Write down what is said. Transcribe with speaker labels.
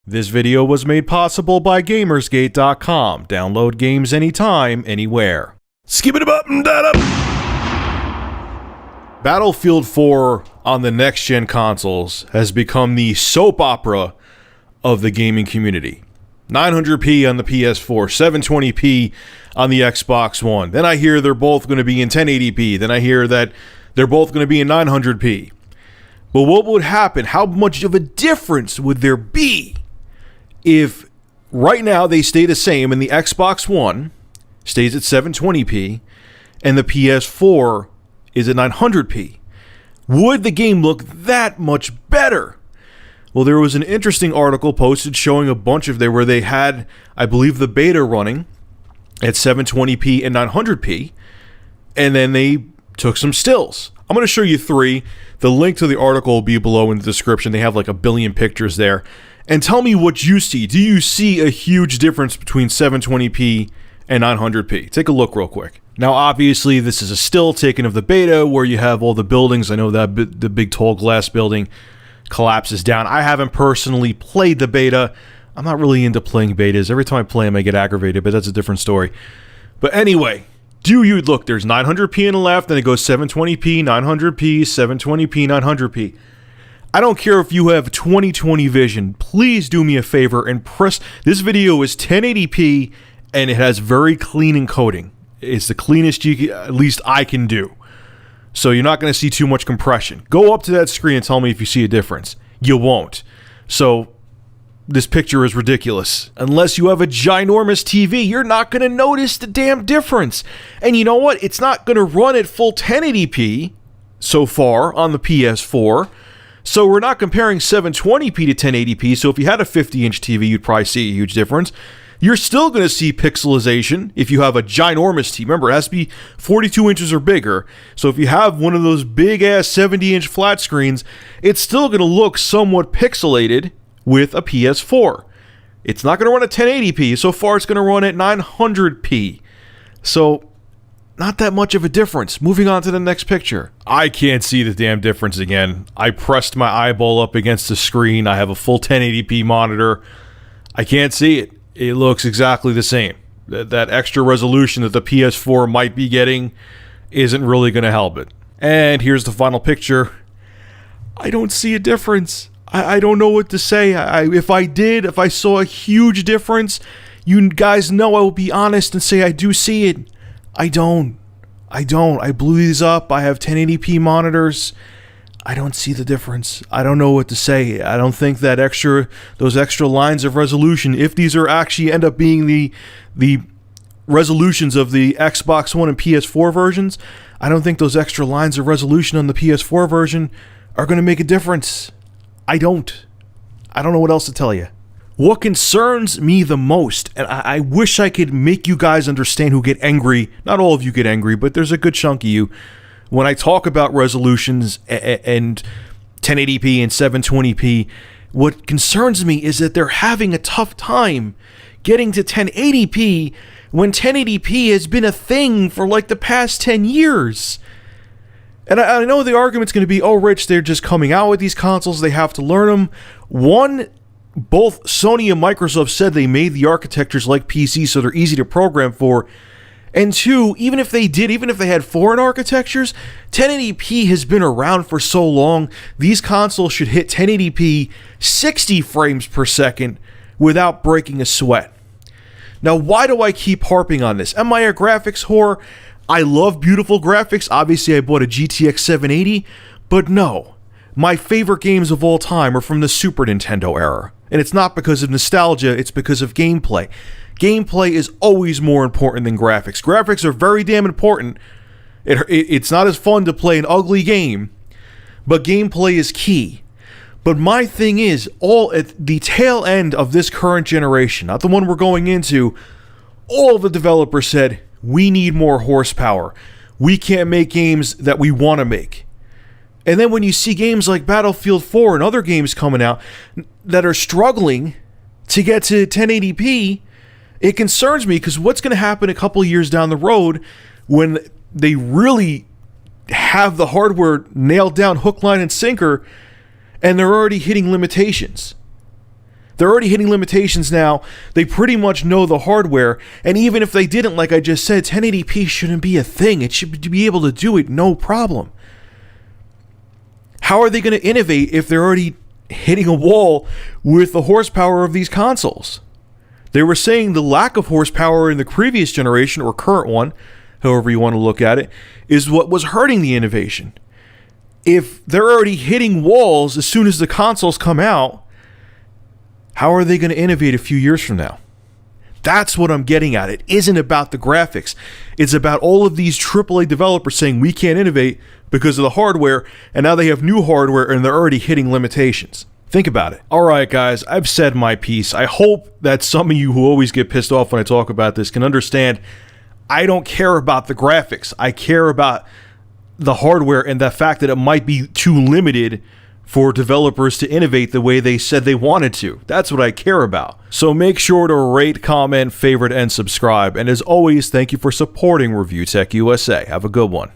Speaker 1: This video was made possible by GamersGate.com. Download games anytime, anywhere. Skip it up and that up. Battlefield 4 on the next-gen consoles has become the soap opera of the gaming community. 900p on the PS4, 720p on the Xbox One. Then I hear they're both going to be in 1080p. Then I hear that they're both going to be in 900p. But what would happen? How much of a difference would there be if right now they stay the same and the Xbox One stays at 720p and the PS4 is at 900p? Would the game look that much better? Well, there was an interesting article posted showing a bunch of where they had, I believe, the beta running at 720p and 900p, and then they took some stills. I'm going to show you three. The link to the article will be below in the description. They have like a billion pictures there. And tell me what you see. Do you see a huge difference between 720p and 900p? Take a look real quick. Now, obviously, this is a still taken of the beta where you have all the buildings. I know that the big tall glass building collapses down. I haven't personally played the beta. I'm not really into playing betas. Every time I play them, I get aggravated, but that's a different story. But anyway, look, there's 900p on the left, then it goes 720p, 900p, 720p, 900p. I don't care if you have 20/20 vision. Please do me a favor and press. This video is 1080p and it has very clean encoding. It's the cleanest at least I can do. So you're not going to see too much compression. Go up to that screen and tell me if you see a difference. You won't. So this picture is ridiculous. Unless you have a ginormous TV, you're not going to notice the damn difference. And you know what? It's not going to run at full 1080p so far on the PS4. So we're not comparing 720p to 1080p. So if you had a 50-inch TV, you'd probably see a huge difference. You're still going to see pixelization if you have a ginormous TV. Remember, it has to be 42 inches or bigger. So if you have one of those big-ass 70-inch flat screens, it's still going to look somewhat pixelated with a PS4. It's not going to run at 1080p. So far, it's going to run at 900p. So not that much of a difference. Moving on to the next picture. I can't see the damn difference again. I pressed my eyeball up against the screen. I have a full 1080p monitor. I can't see it. It looks exactly the same. That extra resolution that the PS4 might be getting isn't really going to help it. And here's the final picture. I don't see a difference. I don't know what to say. If I saw a huge difference, you guys know I will be honest and say I do see it. I don't. I blew these up. I have 1080p monitors. I don't see the difference. I don't know what to say. I don't think that those extra lines of resolution, if these are actually end up being the resolutions of the Xbox One and PS4 versions, I don't think those extra lines of resolution on the PS4 version are going to make a difference. I don't know what else to tell you. What concerns me the most, and I wish I could make you guys understand who get angry, not all of you get angry, but there's a good chunk of you, when I talk about resolutions and 1080p and 720p, what concerns me is that they're having a tough time getting to 1080p when 1080p has been a thing for like the past 10 years. And I know the argument's going to be, oh, Rich, they're just coming out with these consoles, they have to learn them. One, both Sony and Microsoft said they made the architectures like PC so they're easy to program for. And two, even if they had foreign architectures, 1080p has been around for so long, these consoles should hit 1080p 60 frames per second without breaking a sweat. Now, why do I keep harping on this? Am I a graphics whore? I love beautiful graphics. Obviously, I bought a GTX 780, but no. My favorite games of all time are from the Super Nintendo era. And it's not because of nostalgia, it's because of gameplay. Gameplay is always more important than graphics. Graphics are very damn important. It's not as fun to play an ugly game, but gameplay is key. But my thing is, all at the tail end of this current generation, not the one we're going into, all of the developers said, we need more horsepower. We can't make games that we want to make. And then when you see games like Battlefield 4 and other games coming out that are struggling to get to 1080p, it concerns me because what's going to happen a couple of years down the road when they really have the hardware nailed down hook, line, and sinker and they're already hitting limitations? They're already hitting limitations now. They pretty much know the hardware, and even if they didn't, like I just said, 1080p shouldn't be a thing. It should be able to do it, no problem. How are they going to innovate if they're already hitting a wall with the horsepower of these consoles? They were saying the lack of horsepower in the previous generation, or current one, however you want to look at it, is what was hurting the innovation. If they're already hitting walls as soon as the consoles come out, how are they going to innovate a few years from now? That's what I'm getting at. It isn't about the graphics. It's about all of these AAA developers saying we can't innovate because of the hardware, and now they have new hardware and they're already hitting limitations. Think about it. All right, guys, I've said my piece. I hope that some of you who always get pissed off when I talk about this can understand I don't care about the graphics. I care about the hardware and the fact that it might be too limited for developers to innovate the way they said they wanted to. That's what I care about. So make sure to rate, comment, favorite, and subscribe. And as always, thank you for supporting Review Tech USA. Have a good one.